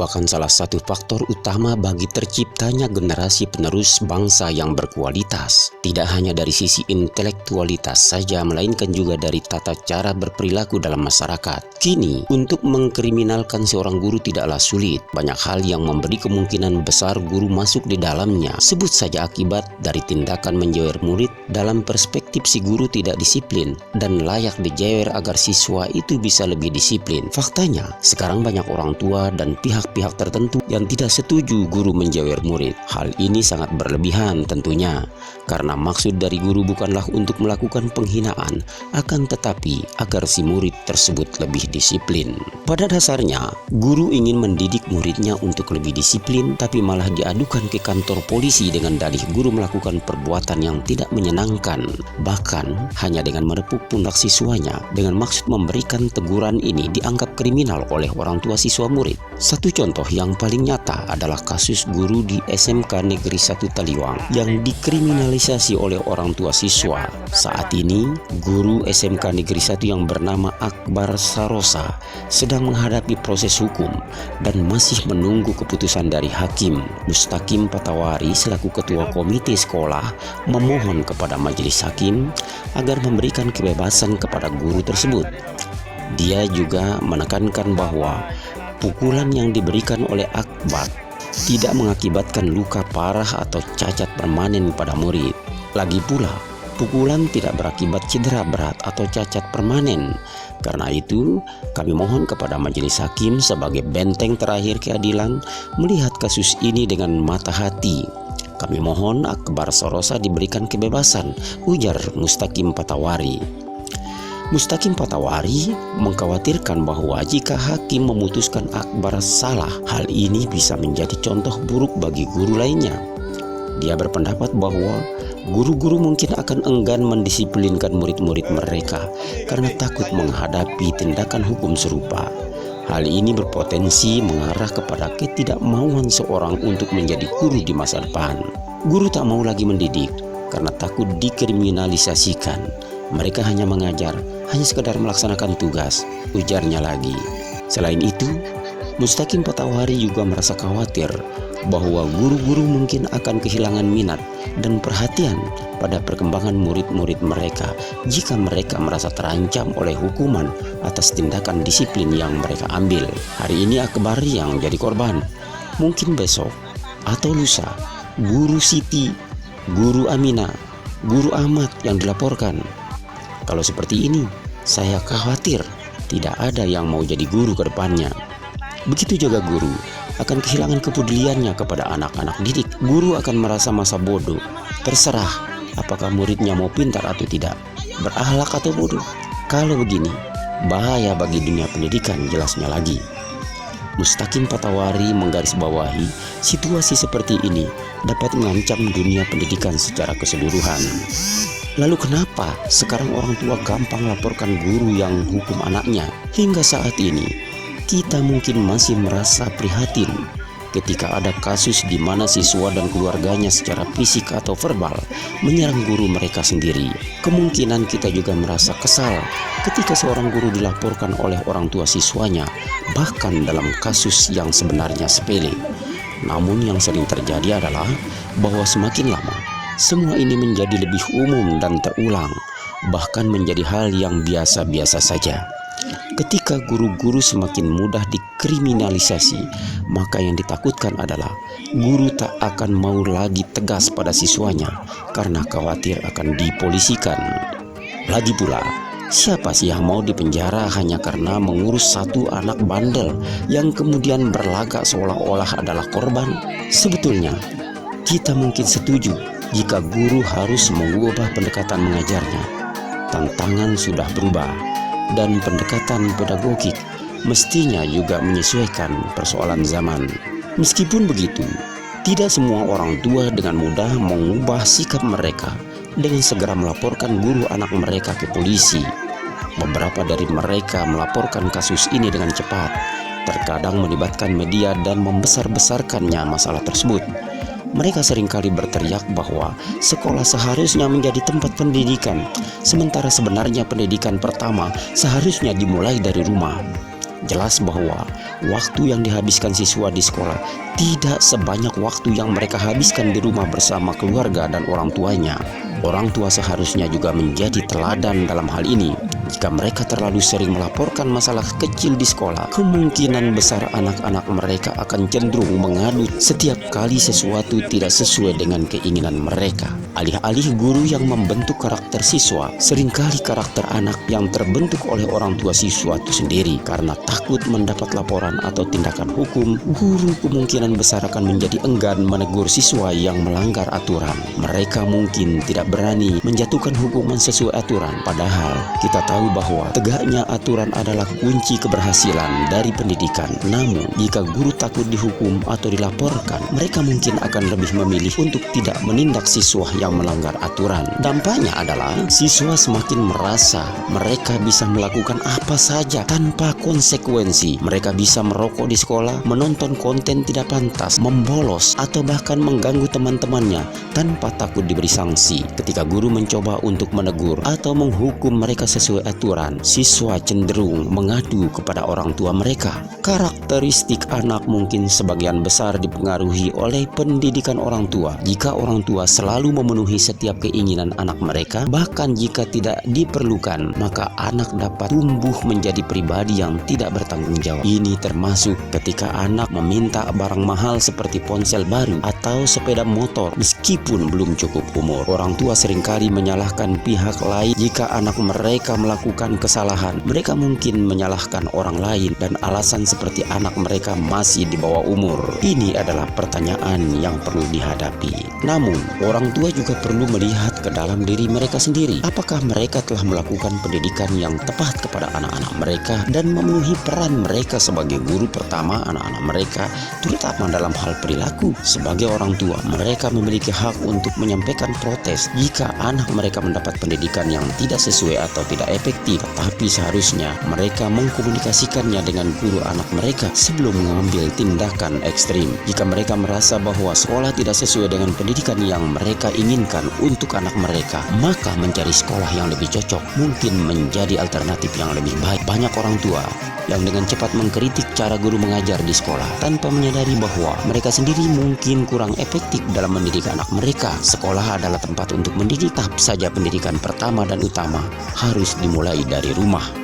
merupakan salah satu faktor utama bagi terciptanya generasi penerus bangsa yang berkualitas. Tidak hanya dari sisi intelektualitas saja, melainkan juga dari tata cara berperilaku dalam masyarakat. Kini, untuk mengkriminalkan seorang guru tidaklah sulit. Banyak hal yang memberi kemungkinan besar guru masuk di dalamnya. Sebut saja akibat dari tindakan menjewer murid. Dalam perspektif si guru tidak disiplin dan layak dijewer agar siswa itu bisa lebih disiplin. Faktanya, sekarang banyak orang tua dan pihak-pihak tertentu yang tidak setuju guru menjewer murid. Hal ini sangat berlebihan tentunya, karena maksud dari guru bukanlah untuk melakukan penghinaan, akan tetapi agar si murid tersebut lebih disiplin. Pada dasarnya, guru ingin mendidik muridnya untuk lebih disiplin, tapi malah diadukan ke kantor polisi dengan dalih guru melakukan perbuatan yang tidak menyenangkan. Bahkan, hanya dengan menepuk pundak siswanya dengan maksud memberikan teguran ini dianggap kriminal oleh orang tua siswa murid. Satu contoh yang paling nyata adalah kasus guru di SMK Negeri 1 Taliwang yang dikriminalisasi oleh orang tua siswa. Saat ini, guru SMK Negeri 1 yang bernama Akbar Sarosa sedang menghadapi proses hukum dan masih menunggu keputusan dari hakim. Mustaqim Patawari selaku ketua komite sekolah memohon kepada majelis hakim agar memberikan kebebasan kepada guru tersebut. Dia juga menekankan bahwa pukulan yang diberikan oleh Akbar tidak mengakibatkan luka parah atau cacat permanen pada murid. Lagi pula, pukulan tidak berakibat cedera berat atau cacat permanen. Karena itu, kami mohon kepada majelis hakim sebagai benteng terakhir keadilan melihat kasus ini dengan mata hati. Kami mohon Akbar Sarosa diberikan kebebasan, ujar Mustaqim Patawari. Mustaqim Patawari mengkhawatirkan bahwa jika hakim memutuskan Akbar salah, hal ini bisa menjadi contoh buruk bagi guru lainnya. Dia berpendapat bahwa guru-guru mungkin akan enggan mendisiplinkan murid-murid mereka karena takut menghadapi tindakan hukum serupa. Hal ini berpotensi mengarah kepada ketidakmauan seorang untuk menjadi guru di masa depan. Guru tak mau lagi mendidik karena takut dikriminalisasikan. Mereka hanya mengajar, hanya sekedar melaksanakan tugas, ujarnya lagi. Selain itu, Mustaqim Patawari juga merasa khawatir bahwa guru-guru mungkin akan kehilangan minat dan perhatian pada perkembangan murid-murid mereka jika mereka merasa terancam oleh hukuman atas tindakan disiplin yang mereka ambil. Hari ini Akbar yang jadi korban, mungkin besok atau lusa guru Siti, guru Amina, guru Ahmad yang dilaporkan. Kalau seperti ini, saya khawatir tidak ada yang mau jadi guru ke depannya. Begitu juga guru akan kehilangan kepeduliannya kepada anak-anak didik. Guru akan merasa masa bodoh, terserah apakah muridnya mau pintar atau tidak, berakhlak atau bodoh. Kalau begini, bahaya bagi dunia pendidikan jelasnya lagi. Mustaqim Patawari menggarisbawahi situasi seperti ini dapat mengancam dunia pendidikan secara keseluruhan. Lalu kenapa sekarang orang tua gampang laporkan guru yang hukum anaknya? Hingga saat ini, kita mungkin masih merasa prihatin ketika ada kasus di mana siswa dan keluarganya secara fisik atau verbal menyerang guru mereka sendiri. Kemungkinan kita juga merasa kesal ketika seorang guru dilaporkan oleh orang tua siswanya, bahkan dalam kasus yang sebenarnya sepele. Namun yang sering terjadi adalah bahwa semakin lama semua ini menjadi lebih umum dan terulang, bahkan menjadi hal yang biasa-biasa saja. Ketika guru-guru semakin mudah dikriminalisasi, maka yang ditakutkan adalah guru tak akan mau lagi tegas pada siswanya karena khawatir akan dipolisikan. Lagi pula, siapa sih yang mau dipenjara hanya karena mengurus satu anak bandel yang kemudian berlagak seolah-olah adalah korban? Sebetulnya, kita mungkin setuju jika guru harus mengubah pendekatan mengajarnya. Tantangan sudah berubah dan pendekatan pedagogik mestinya juga menyesuaikan persoalan zaman. Meskipun begitu, tidak semua orang tua dengan mudah mengubah sikap mereka dengan segera melaporkan guru anak mereka ke polisi. Beberapa dari mereka melaporkan kasus ini dengan cepat, terkadang melibatkan media dan membesar-besarkannya masalah tersebut. Mereka seringkali berteriak bahwa sekolah seharusnya menjadi tempat pendidikan, sementara sebenarnya pendidikan pertama seharusnya dimulai dari rumah. Jelas bahwa waktu yang dihabiskan siswa di sekolah tidak sebanyak waktu yang mereka habiskan di rumah bersama keluarga dan orang tuanya. Orang tua seharusnya juga menjadi teladan dalam hal ini. Jika mereka terlalu sering melaporkan masalah kecil di sekolah, kemungkinan besar anak-anak mereka akan cenderung mengadu setiap kali sesuatu tidak sesuai dengan keinginan mereka. Alih-alih guru yang membentuk karakter siswa, seringkali karakter anak yang terbentuk oleh orang tua siswa itu sendiri. Karena takut mendapat laporan atau tindakan hukum, guru kemungkinan besar akan menjadi enggan menegur siswa yang melanggar aturan. Mereka mungkin tidak berani menjatuhkan hukuman sesuai aturan, padahal kita tahu bahwa tegaknya aturan adalah kunci keberhasilan dari pendidikan. Namun, jika guru takut dihukum atau dilaporkan, mereka mungkin akan lebih memilih untuk tidak menindak siswa yang melanggar aturan. Dampaknya adalah siswa semakin merasa mereka bisa melakukan apa saja tanpa konsekuensi. Mereka bisa merokok di sekolah, menonton konten tidak pantas, membolos, atau bahkan mengganggu teman-temannya tanpa takut diberi sanksi. Ketika guru mencoba untuk menegur atau menghukum mereka sesuai aturan, siswa cenderung mengadu kepada orang tua mereka. Karakteristik anak mungkin sebagian besar dipengaruhi oleh pendidikan orang tua. Jika orang tua selalu memenuhi setiap keinginan anak mereka, bahkan jika tidak diperlukan, maka anak dapat tumbuh menjadi pribadi yang tidak bertanggung jawab. Ini termasuk ketika anak meminta barang mahal seperti ponsel baru atau sepeda motor meskipun belum cukup umur. Orang tua seringkali menyalahkan pihak lain jika anak mereka melakukan kesalahan. Mereka mungkin menyalahkan orang lain dan alasan seperti anak mereka masih di bawah umur. Ini adalah pertanyaan yang perlu dihadapi. Namun, orang tua juga perlu melihat ke dalam diri mereka sendiri. Apakah mereka telah melakukan pendidikan yang tepat kepada anak-anak mereka dan memenuhi peran mereka sebagai guru pertama anak-anak mereka, terutama dalam hal perilaku. Sebagai orang tua, mereka memiliki hak untuk menyampaikan protes jika anak mereka mendapat pendidikan yang tidak sesuai atau tidak efektif, tetapi seharusnya mereka mengkomunikasikannya dengan guru anak mereka sebelum mengambil tindakan ekstrim. Jika mereka merasa bahwa sekolah tidak sesuai dengan pendidikan yang mereka inginkan untuk anak mereka, maka mencari sekolah yang lebih cocok mungkin menjadi alternatif yang lebih baik. Banyak orang tua yang dengan cepat mengkritik cara guru mengajar di sekolah tanpa menyadari bahwa mereka sendiri mungkin kurang efektif dalam mendidik anak mereka. Sekolah adalah tempat untuk mendidik, tetap saja pendidikan pertama dan utama harus dimulai dari rumah.